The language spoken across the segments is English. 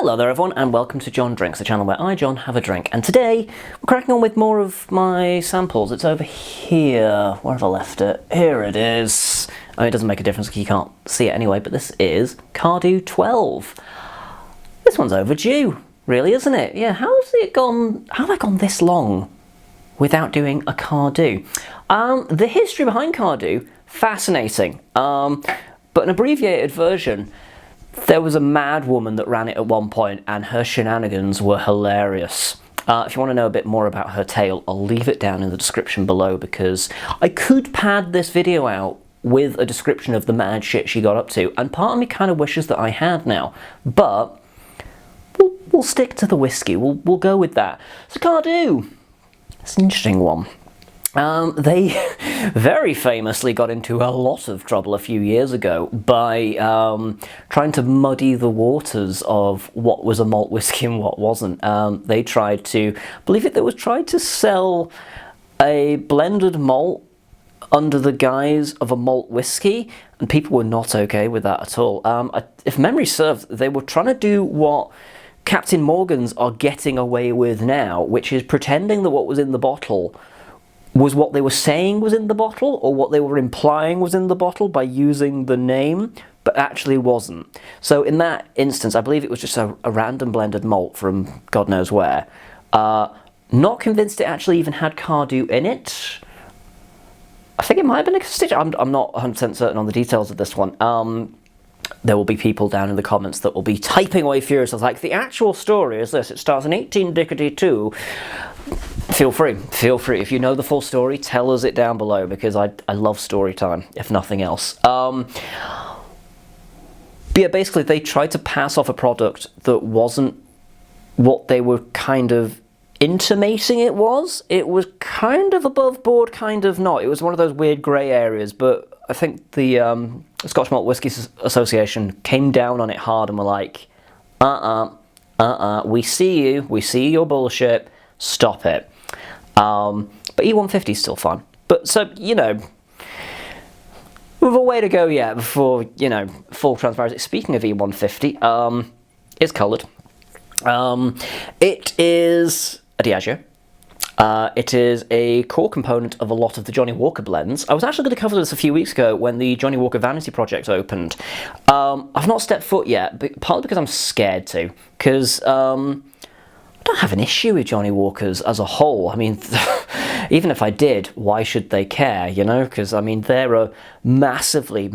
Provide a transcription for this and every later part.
Hello there everyone and welcome to John Drinks, the channel where I, John, have a drink. And today we're cracking on with more of my samples. It's over here. Where have I left it? Here it is. I mean, it doesn't make a difference because you can't see it anyway, but this is Cardhu 12. This one's overdue, really, isn't it? Yeah, how have I gone this long without doing a Cardhu? The history behind Cardhu, fascinating. But an abbreviated version. There was a mad woman that ran it at one point and her shenanigans were hilarious. If you want to know a bit more about her tale, I'll leave it down in the description below because I could pad this video out with a description of the mad shit she got up to, and part of me kind of wishes that I had now, but we'll stick to the whiskey, we'll go with that. So Cardhu, it's an interesting one. They very famously got into a lot of trouble a few years ago by trying to muddy the waters of what was a malt whiskey and what wasn't. They tried to, tried to sell a blended malt under the guise of a malt whiskey, and people were not okay with that at all. If memory serves, they were trying to do what Captain Morgans are getting away with now, which is pretending that what was in the bottle was what they were saying was in the bottle, or what they were implying was in the bottle by using the name, but actually wasn't. So in that instance, I believe it was just a random blended malt from God knows where. Not convinced it actually even had Cardhu in it. I think it might have been a constituent. I'm not 100% certain on the details of this one. There will be people down in the comments that will be typing away furiously like, the actual story is this, it starts in 18-2. Feel free. If you know the full story, tell us it down below, because I love story time, if nothing else. But yeah, basically they tried to pass off a product that wasn't what they were kind of intimating it was. It was kind of above board, kind of not. It was one of those weird grey areas, but I think the Scotch Malt Whisky Association came down on it hard and were like, we see your bullshit, stop it. But E150 is still fine. But so, you know, we've a way to go yet before, you know, full transparency. Speaking of E150, it's coloured. It is a Diageo. It is a core component of a lot of the Johnnie Walker blends. I was actually going to cover this a few weeks ago when the Johnnie Walker Vanity Project opened. I've not stepped foot yet, but partly because I'm scared to, because I don't have an issue with Johnnie Walkers as a whole. I mean, even if I did, why should they care, you know? Because, I mean, they're a massively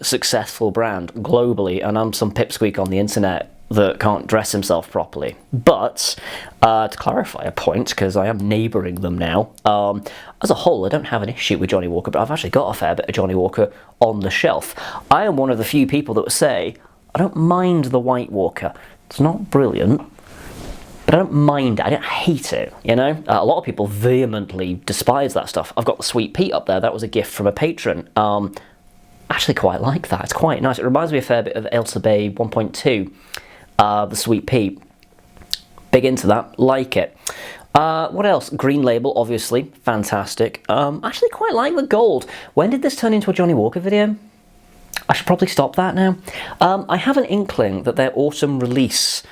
successful brand globally, and I'm some pipsqueak on the internet that can't dress himself properly. But, to clarify a point, because I am neighbouring them now, as a whole, I don't have an issue with Johnnie Walker, but I've actually got a fair bit of Johnnie Walker on the shelf. I am one of the few people that would say, I don't mind the White Walker. It's not brilliant, but I don't mind it. I don't hate it, you know? A lot of people vehemently despise that stuff. I've got the Sweet Peat up there. That was a gift from a patron. Actually quite like that. It's quite nice. It reminds me a fair bit of Ailsa Bay 1.2, the Sweet Peat. Big into that. Like it. What else? Green Label, obviously. Fantastic. Actually quite like the gold. When did this turn into a Johnnie Walker video? I should probably stop that now. I have an inkling that their autumn release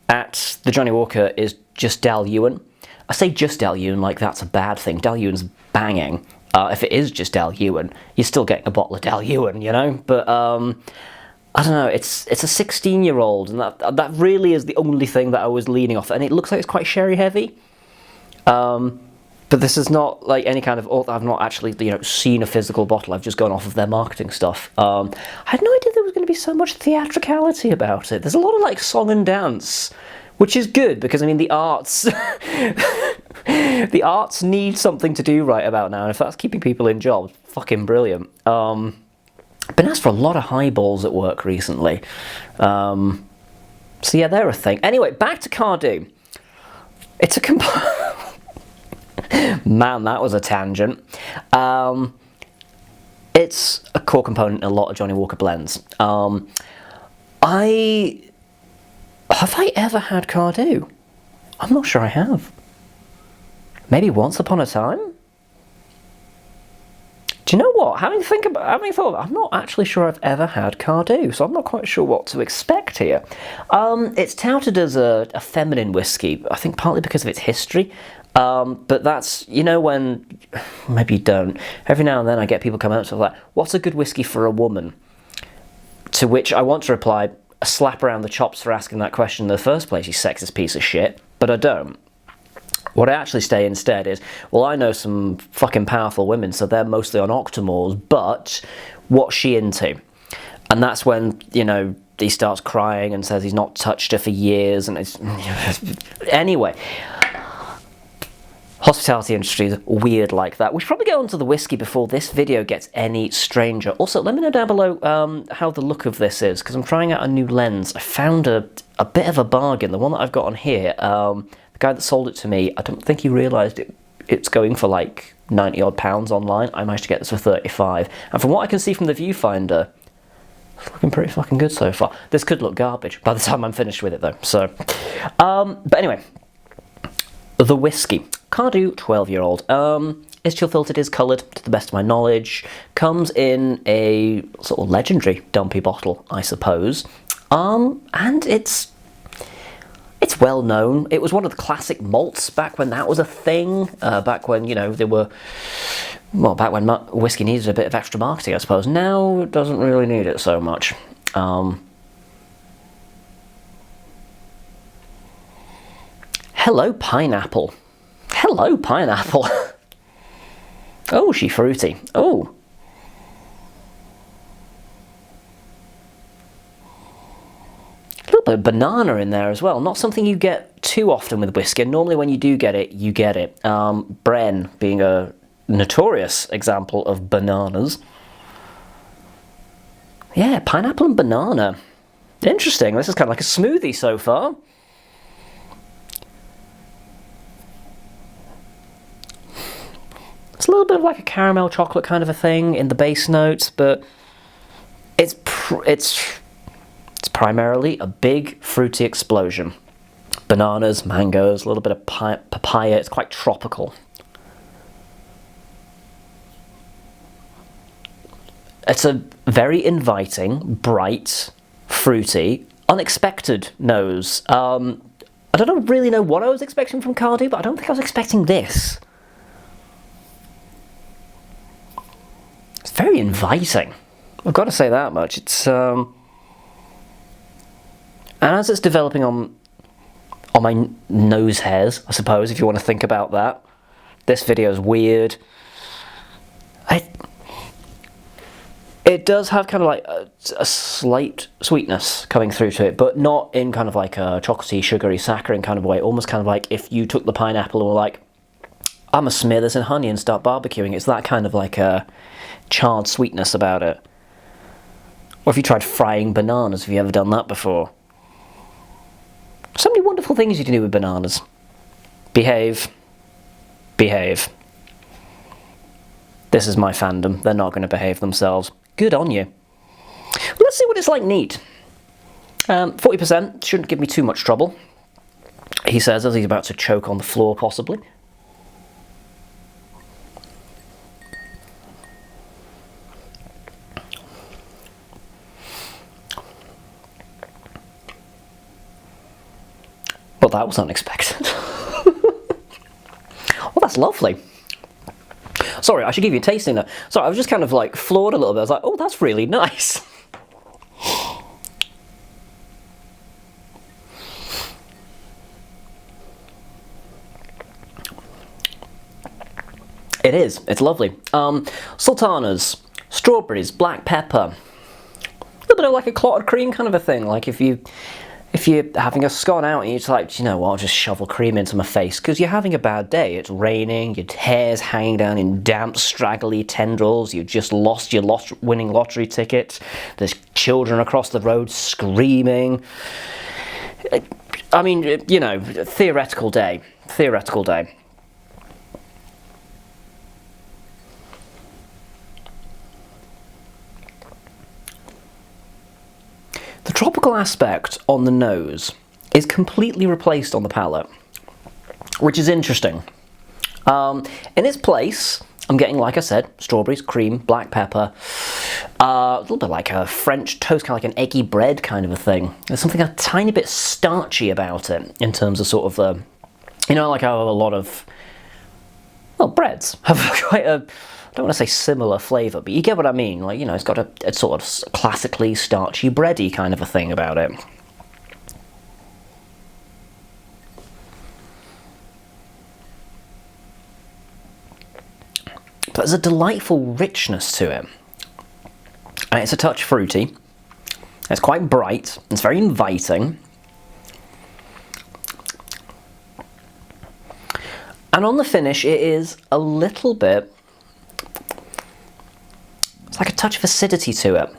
at the Johnnie Walker is just Dal Ewan. I say just Dal Ewan like that's a bad thing. Dal Ewan's banging. If it is just Dal Ewan, you're still getting a bottle of Dal Ewan, you know? But, I don't know, it's a 16-year-old, and that really is the only thing that I was leaning off. And it looks like it's quite sherry heavy. But this is not like any kind of, I've not actually, you know, seen a physical bottle. I've just gone off of their marketing stuff. I had no idea there was going to be so much theatricality about it. There's a lot of like song and dance, which is good because, I mean, the arts, the arts need something to do right about now. And if that's keeping people in jobs, fucking brilliant. Been asked for a lot of highballs at work recently. So yeah, they're a thing. Anyway, back to Cardhu. It's a Man, that was a tangent. It's a core component in a lot of Johnnie Walker blends. Have I ever had Cardhu? I'm not sure I have. Maybe once upon a time? Do you know what? Having thought, I'm not actually sure I've ever had Cardhu, so I'm not quite sure what to expect here. It's touted as a feminine whiskey, I think partly because of its history. But that's, you know, when, maybe you don't, every now and then I get people come out to like, what's a good whiskey for a woman? To which I want to reply, a slap around the chops for asking that question in the first place, you sexist piece of shit, but I don't. What I actually say instead is, well, I know some fucking powerful women, so they're mostly on Octomores, but what's she into? And that's when, you know, he starts crying and says he's not touched her for years, and it's... Anyway, hospitality industry is weird like that. We should probably get onto the whiskey before this video gets any stranger. Also, let me know down below how the look of this is, because I'm trying out a new lens. I found a bit of a bargain. The one that I've got on here, the guy that sold it to me, I don't think he realised it's going for like 90 odd pounds online. I managed to get this for 35. And from what I can see from the viewfinder, it's looking pretty fucking good so far. This could look garbage by the time I'm finished with it though. So, but anyway, the whiskey. Cardhu 12-year-old. Is chill filtered, is coloured, to the best of my knowledge. Comes in a sort of legendary dumpy bottle, I suppose. And it's well known. It was one of the classic malts back when that was a thing. Back when, you know, they were... Well, back when whiskey needed a bit of extra marketing, I suppose. Now it doesn't really need it so much. Hello, pineapple. Hello, pineapple. Oh, she fruity. Oh. A little bit of banana in there as well. Not something you get too often with whiskey. Normally when you do get it, you get it. Bren being a notorious example of bananas. Yeah, pineapple and banana. Interesting. This is kind of like a smoothie so far. It's a little bit of like a caramel chocolate kind of a thing in the base notes, but it's primarily a big fruity explosion. Bananas, mangoes, a little bit of papaya. It's quite tropical. It's a very inviting, bright, fruity, unexpected nose. I don't really know what I was expecting from Cardhu, but I don't think I was expecting this. It's very inviting. I've got to say that much. It's and as it's developing on my nose hairs, I suppose, if you want to think about that. This video is weird. It does have kind of like a slight sweetness coming through to it, but not in kind of like a chocolatey, sugary, saccharine kind of way. Almost kind of like if you took the pineapple and were like, I'm gonna smear this in honey and start barbecuing. It's that kind of like a charred sweetness about it. Or if you tried frying bananas, have you ever done that before? So many wonderful things you can do with bananas. Behave. Behave. This is my fandom. They're not going to behave themselves. Good on you. Well, let's see what it's like neat. 40% shouldn't give me too much trouble, he says as he's about to choke on the floor, possibly. Well, that was unexpected. Well, that's lovely. Sorry, I should give you a tasting though. Sorry, I was just kind of like floored a little bit. I was like, oh, that's really nice. It is. It's lovely. Sultanas, strawberries, black pepper. A little bit of like a clotted cream kind of a thing. Like if you're having a scone out and you're just like, you know what, I'll just shovel cream into my face because you're having a bad day. It's raining, your hair's hanging down in damp, straggly tendrils, you've just lost your winning lottery ticket, there's children across the road screaming. I mean, you know, theoretical day. Theoretical day. The tropical aspect on the nose is completely replaced on the palate, which is interesting. In its place, I'm getting, like I said, strawberries, cream, black pepper, a little bit like a French toast, kind of like an eggy bread kind of a thing. There's something a tiny bit starchy about it in terms of sort of the, you know, like how a lot of, well, breads have quite a, I don't want to say similar flavour, but you get what I mean. Like, you know, it's got a sort of classically starchy, bready kind of a thing about it. But there's a delightful richness to it. And it's a touch fruity. It's quite bright. It's very inviting. And on the finish, it is a little bit, it's like a touch of acidity to it.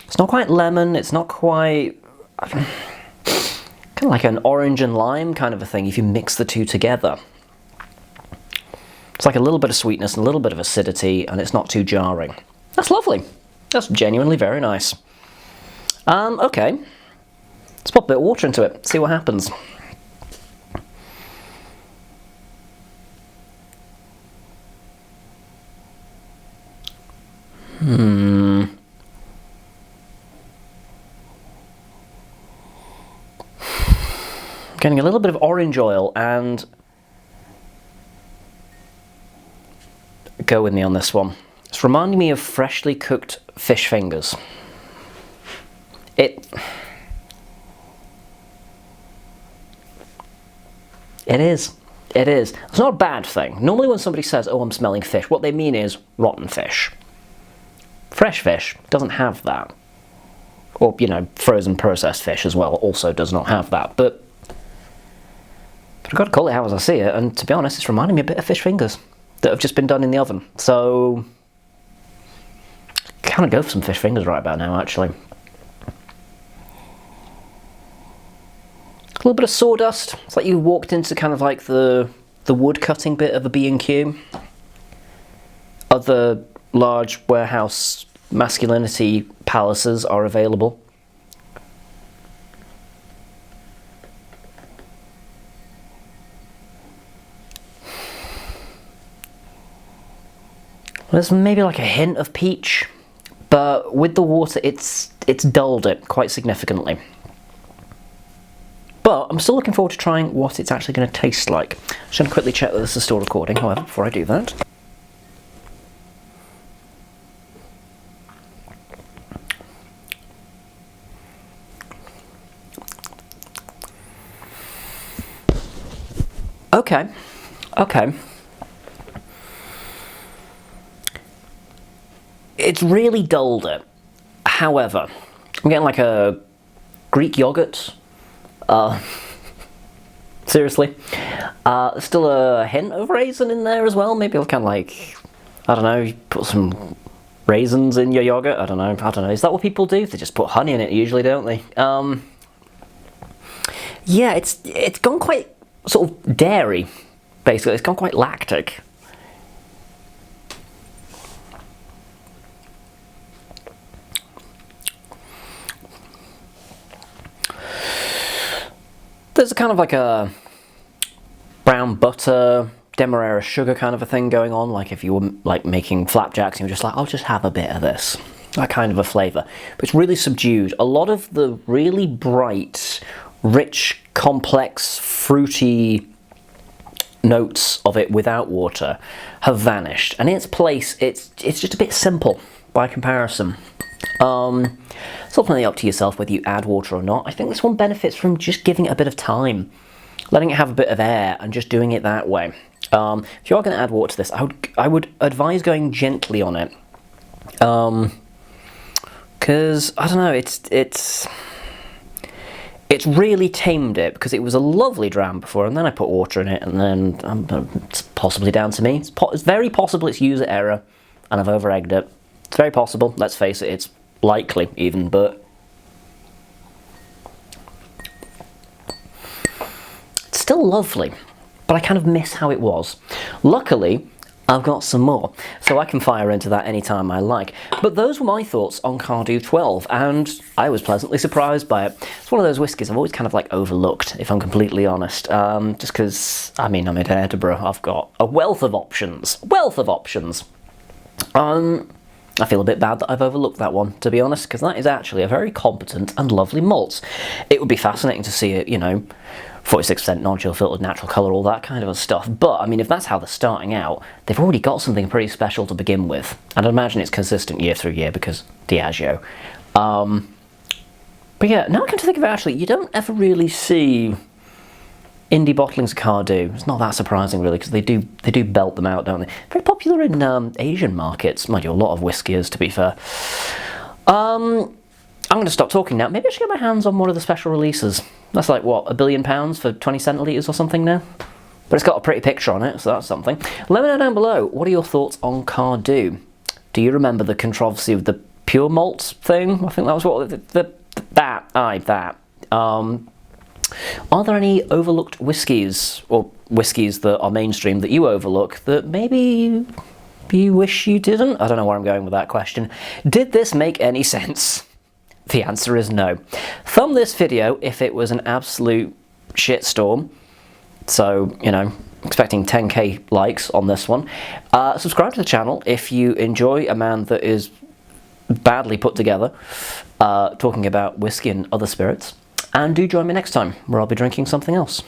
It's not quite lemon, it's not quite, kind of like an orange and lime kind of a thing if you mix the two together. It's like a little bit of sweetness and a little bit of acidity, and it's not too jarring. That's lovely. That's genuinely very nice. Okay. Let's pop a bit of water into it, see what happens. Getting a little bit of orange oil, and go with me on this one. It's reminding me of freshly cooked fish fingers. It is. It is. It's not a bad thing. Normally when somebody says, oh, I'm smelling fish, what they mean is rotten fish. Fresh fish doesn't have that. Or, you know, frozen processed fish as well also does not have that. But I've got to call it how as I see it, and to be honest, it's reminding me a bit of fish fingers that have just been done in the oven. So, kind of go for some fish fingers right about now, actually. A little bit of sawdust. It's like you walked into kind of like the wood cutting bit of a B&Q. Other large warehouse masculinity palaces are available. There's maybe like a hint of peach, but with the water it's dulled it quite significantly. But I'm still looking forward to trying what it's actually going to taste like. Just going to quickly check that this is still recording, however, before I do that. Okay. It's really dulled it. However, I'm getting like a Greek yogurt. Seriously. Still a hint of raisin in there as well. Maybe I'll kind of like, I don't know, you put some raisins in your yogurt. I don't know. Is that what people do? They just put honey in it usually, don't they? Yeah, it's gone quite sort of dairy, basically. It's gone quite lactic. There's a kind of like a brown butter, demerara sugar kind of a thing going on, like if you were like making flapjacks and you're just like, I'll just have a bit of this. That kind of a flavour. But it's really subdued. A lot of the really bright, rich, complex, fruity notes of it without water have vanished. And in its place, it's just a bit simple by comparison. It's ultimately up to yourself whether you add water or not. I think this one benefits from just giving it a bit of time, letting it have a bit of air and just doing it that way. If you are going to add water to this, I would advise going gently on it. Because, I don't know, it's really tamed it, because it was a lovely dram before, and then I put water in it, and then it's possibly down to me. It's very possible it's user error, and I've over-egged it. It's very possible, let's face it, it's likely even, but it's still lovely, but I kind of miss how it was. Luckily, I've got some more, so I can fire into that anytime I like. But those were my thoughts on Cardhu 12, and I was pleasantly surprised by it. It's one of those whiskies I've always kind of like overlooked, if I'm completely honest. Just because, I mean, I'm in Edinburgh, I've got a wealth of options. I feel a bit bad that I've overlooked that one, to be honest, because that is actually a very competent and lovely malt. It would be fascinating to see it, you know, 46% non-chill filtered, natural colour, all that kind of stuff. But, I mean, if that's how they're starting out, they've already got something pretty special to begin with. And I'd imagine it's consistent year through year because Diageo. But yeah, now I come to think of it, actually, you don't ever really see indie bottlings of Cardhu. It's not that surprising, really, because they do belt them out, don't they? Very popular in Asian markets. Mind you, a lot of whiskey is, to be fair. I'm going to stop talking now. Maybe I should get my hands on one of the special releases. That's like, what, £1 billion for 20 centilitres or something now? But it's got a pretty picture on it, so that's something. Let me know down below, what are your thoughts on Cardhu? Do you remember the controversy of the pure malt thing? I think that was what, that. Are there any overlooked whiskies, or whiskies that are mainstream that you overlook, that maybe you wish you didn't? I don't know where I'm going with that question. Did this make any sense? The answer is no. Thumb this video if it was an absolute shitstorm. So, you know, expecting 10k likes on this one. Subscribe to the channel if you enjoy a man that is badly put together, talking about whiskey and other spirits. And do join me next time, where I'll be drinking something else.